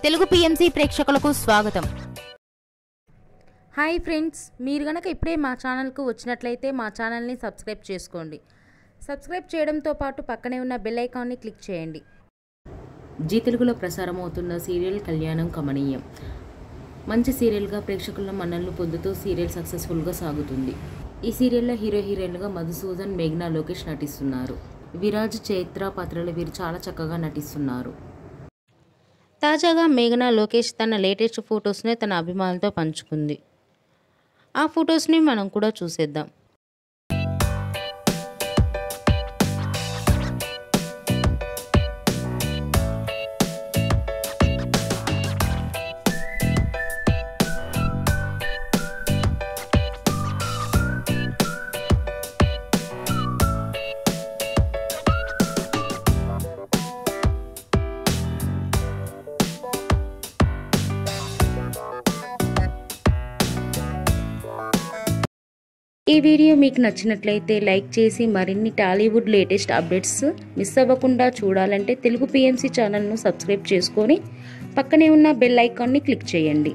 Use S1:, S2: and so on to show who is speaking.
S1: Telugu PMC ప్రేక్షకులకు స్వాగతం.
S2: Hi friends, మీరు గనక ఇప్పుడే మా ఛానల్కు వచ్చినట్లయితే మా ఛానల్ని సబ్స్క్రైబ్ చేసుకోండి. సబ్స్క్రైబ్ చేయడంతో పాటు పక్కనే ఉన్న బెల్ ఐకాన్ని క్లిక్ చేయండి.
S3: జీ తెలుగులో ప్రసారమవుతున్న సీరియల్ కళ్యాణం కమనీయం మంచి సీరియల్గా ప్రేక్షకుల మన్ననలు పొందుతూ సీరియల్ సక్సెస్ఫుల్గా సాగుతుంది. ఈ సీరియల్లో హీరోయిన్లుగా మధుసూదన్, మేఘ్నా లోకేష్ నటిస్తున్నారు. విరాజ్, చైత్ర పాత్రలు వీరు చాలా చక్కగా నటిస్తున్నారు.
S2: తాజాగా మేఘ్నా లోకేష్ తన లేటెస్ట్ ఫొటోస్ని తన అభిమానులతో పంచుకుంది. ఆ ఫొటోస్ని మనం కూడా చూసేద్దాం. ఈ వీడియో మీకు నచ్చినట్లయితే లైక్ చేసి మరిన్ని టాలీవుడ్ లేటెస్ట్ అప్డేట్స్ మిస్ అవ్వకుండా చూడాలంటే తెలుగు పిఎంసి ఛానల్ను సబ్స్క్రైబ్ చేసుకొని పక్కనే ఉన్న బెల్ ఐకాన్ని క్లిక్ చేయండి.